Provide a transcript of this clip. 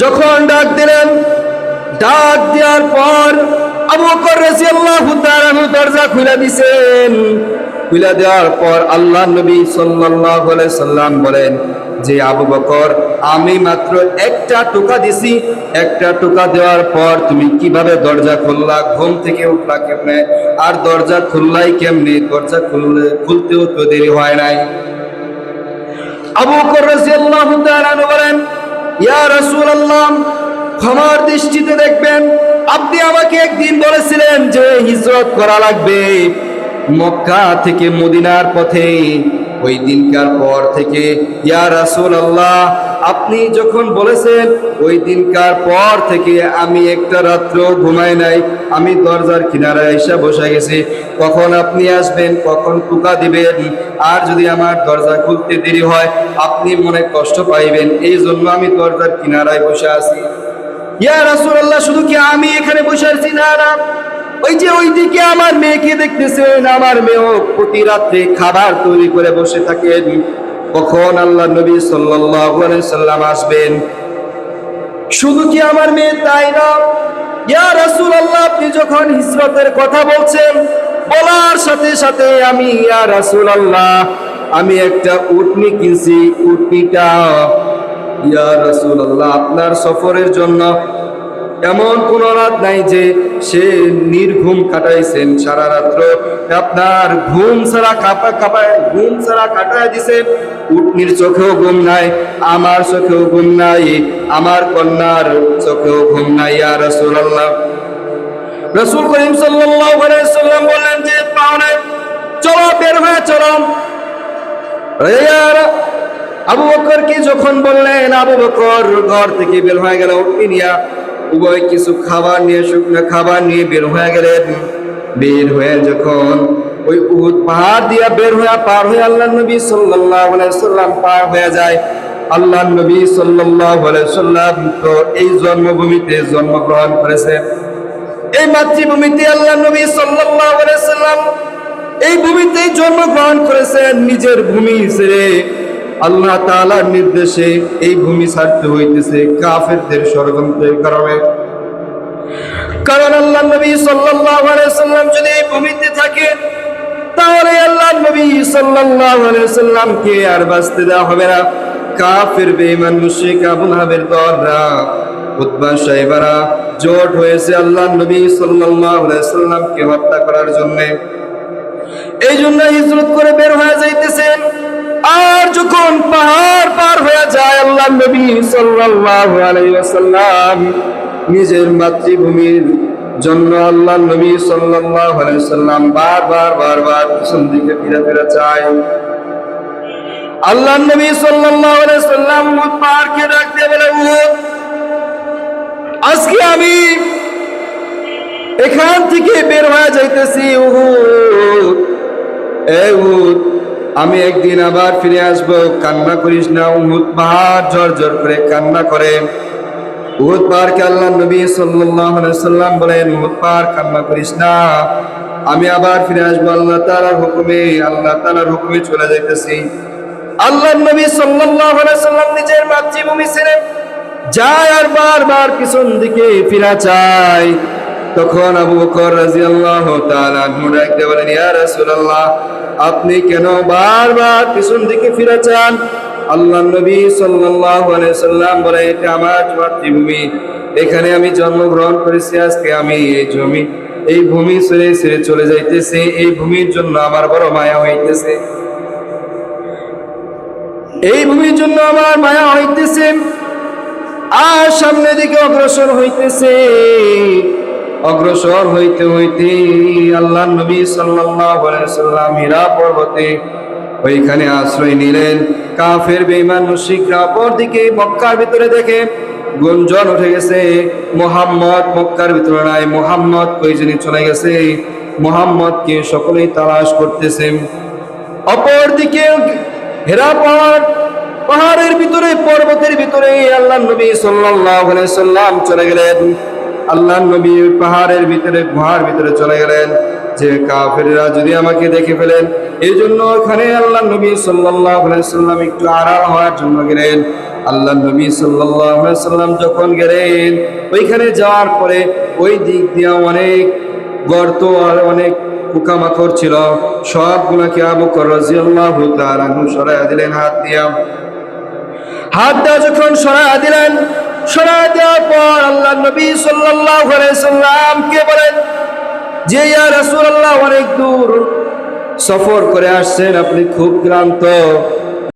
যখন ডাক দিলেন, ডাক দেওয়ার পর আবু বকর রাদিয়াল্লাহু তাআলা আনহু দরজা খুলে দিয়েছেন। খুলে দেওয়ার পর আল্লাহ নবী সাল্লাল্লাহু আলাইহি সাল্লাম বলেন যে, আবু বকর, আমি মাত্র একটা টোকা দিছি, একটা টোকা দেওয়ার পর তুমি কিভাবে দরজা খুললা? ঘুম থেকে উঠলা কেমনে? আর দরজা খুললাই কেমনে? দরজা খুলতেও তো দেরি হয় নাই। আবু বকর রাদিয়াল্লাহু তাআলা আনহু বলেন, ইয়া রাসূলুল্লাহ, ক্ষমার দৃষ্টিতে দেখবেন, আপনি আমাকে একদিন বলেছিলেন যে হিজরত করা লাগবে মক্কা থেকে মদিনার পথে। ওই দিনকার পর থেকে ইয়া রাসূলুল্লাহ, আপনি যখন বলেছেন ওই দিনকার পর থেকে আমি একটা রাত্র ঘুমাই নাই। আমি দরজার কিনারায় এসে বসে গেছি, কখন আপনি আসবেন, কখন টোকা দিবেন। আর যদি আমার দরজা খুলতে দেরি হয় আপনি মনে কষ্ট পাইবেন, এই জন্য আমি দরজার কিনারায় বসে আছি। ইয়া রাসূলুল্লাহ, শুধু কি আমি এখানে বসে আছি? না না, ওই যে ওইদিকে আমার মেয়েকে দেখতেছেন, আমার মেয়েও প্রতি রাত্রে খাবার তৈরি করে বসে থাকেন, কখন আল্লাহ নবী সাল্লাল্লাহু আলাইহি সাল্লাম আসবেন। শুধু কি আমার মেয়ে, তাই না, ইয়া রাসূলুল্লাহ, আপনি যখন হিজরতের কথা বলছেন, বলার সাথে সাথে আমি, ইয়া রাসূলুল্লাহ, আমি একটা উটনি কিনছি। উটনিটা, ইয়া রাসূলুল্লাহ, আপনার সফরের জন্য এমন কোন রাত নাই যে সে নির্ঘুম কাটাইছেন, সারা রাত্র আপনার ঘুম ছাড়া ঘুম ছাড়া কাটায় দিছেন। উটনির চোখেও ঘুম নাই, আমার চোখেও ঘুম নাই, আমার কন্যার চোখেও ঘুম নাই। ইয়া রাসূলুল্লাহ, রাসূল করিম সাল্লাল্লাহু আলাইহি ওয়াসাল্লাম বললেন যে, পাওনে চলো, বের হয়ে চলো। আবু বকরকে যখন বললেন, আবু বকর ঘর থেকে বের হয়ে গেল উটনি নিয়ে। উভয় কিছু খাবার নিয়ে, শুকনো খাবার নিয়ে বের হয়ে গেলেন। বের হয়ে যখন ওই উহুদ পাহাড় দিয়া বের হয়ে পার হয়ে আল্লাহ নবী সাল্লাল্লাহু আলাইহি সাল্লাম পার হয়ে যায়। আল্লাহ নবী সাল্লাল্লাহু আলাইহি সাল্লাম তো এই জন্মভূমিতে জন্মগ্রহণ করেছেন, এই মাতৃভূমিতে আল্লাহ নবী সাল্লাল্লাহু আলাইহি সাল্লাম এই ভূমিতেই জন্মগ্রহণ করেছেন। নিজের ভূমি ছেড়ে আল্লাহ তাআলার নির্দেশে এই ভূমি ছাড়তে হইতেছে কাফেরদের ষড়যন্ত্রের কারণে। কারণ আল্লাহ নবী সাল্লাল্লাহু আলাইহি সাল্লাম যদি এই ভূমিতে থাকে, তাহলে আল্লাহ নবী সাল্লাল্লাহু আলাইহি সাল্লামকে আর বাঁচতে দেওয়া হবে না। কাফের বেঈমান মুশরিক আবু লাহাবের দলরা, উতবা সাইবারা জোট হয়েছে আল্লাহ নবী সাল্লাল্লাহু আলাইহি সাল্লামকে হত্যা করার জন্য। এই জন্য হিজরত করে বের হয়ে যাইতেছেন। আর যখন পাহাড় পার হয়ে যায়, আল্লাহ নবী সাল্লাল্লাহু আলাইহি ওয়াসাল্লাম নিজের মাতৃভূমির জন্য আল্লাহ নবী সাল্লাল্লাহু আলাইহি ওয়াসাল্লাম বারবার পিছন দিকে ফিরে চায়। আল্লাহ নবী সাল্লাল্লাহু আলাইহি ওয়াসাল্লাম পাহাড়কে ডাক দিয়ে বলে, উহুদ, আজকে আমি এখান থেকে বের হয়ে যাইতেছি। উহুদ, এই উহুদ, আমি একদিন আবার ফিরে আসবো, কান্না করিস না। উহুদ পাহাড় ঝরঝর করে কান্না করে। উহুদ পাহাড়কে আল্লাহ নবী সাল্লাল্লাহু আলাইহি ওয়াসাল্লাম বলেন, উহুদ পাহাড় কান্না করিস না, আমি আবার ফিরে আসবো আল্লাহ তাআলার হুকুমে। আল্লাহ তাআলার হুকুমে চলে যাইতেছি। আল্লাহ নবী সাল্লাল্লাহু আলাইহি ওয়াসাল্লাম নিজের মাতৃভূমি ছেড়ে যায় আর বারবার পিছন দিকে ফিরে চায়। তখন আবু বকর রাদিয়াল্লাহু তাআলা আনহু ডাক দিয়ে বলেন, ইয়া রাসূলুল্লাহ, আপনি কেন বারবার পিছন দিকে ফিরে চান? আল্লাহ নবী সাল্লাল্লাহু আলাইহি সাল্লাম বলে, এটা আমার মাতৃভূমি, এখানে আমি জন্মগ্রহণ করেছি। আজকে আমি এই ভূমি ছেড়ে চলে যাইতেছি। এই ভূমির জন্য আমার বড় মায়া হইতেছে, এই ভূমির জন্য আমার মায়া হইতেছে। আর সামনের দিকে অগ্রসর হইতেছে। অগ্রসর হইতে হইতে আল্লাহ নবী সাল্লাল্লাহু আলাইহি সাল্লাম হীরা পর্বতে ওইখানে আশ্রয় নিলেন। কাফের বেঈমান মুশরিকরা অপরদিকে মক্কার ভিতরে দেখে গুঞ্জন উঠে গেছে, মুহাম্মদ মক্কার ভিতরে নাই, মুহাম্মদ কই জানি চলে গেছে। মুহাম্মদকে সকলেই তালাশ করতেছে। অপরদিকে হীরা পাহাড়ের ভিতরে, পর্বতের ভিতরে আল্লাহ নবী সাল্লাল্লাহু আলাইহি সাল্লাম চলে গেলেন। আল্লাহ নবী পাহাড়ের ভিতরে, গুহার ভিতরে চলে গেলেন যে কাফেররা যদি আমাকে দেখে ফেলেন। এই জন্য ওখানে আল্লাহ নবী সাল্লাল্লাহু আলাইহি সাল্লাম একটু আড়াল হওয়ার জন্য গেলেন। আল্লাহ নবী সাল্লাল্লাহু আলাইহি সাল্লাম যখন গেলেন, ওইখানে যাওয়ার পরে ওই দিক দিয়ে অনেক গর্ত আর অনেক পোকামাকড় ছিল, সবগুলোকে আবু বকর রাদিয়াল্লাহু তাআলা সরাইয়া দিলেন হাত দিয়া। হাত দিয়ে যখন সরাইয়া দিলেন, সরাইয়া দেওয়ার পর আল্লাহ নবী সাল্লাল্লাহু আলাইহি সাল্লামকে বলেন যে ইয়া রাসূলুল্লাহ, অনেক দূর সফর করে আসছেন, আপনি খুব ক্লান্ত,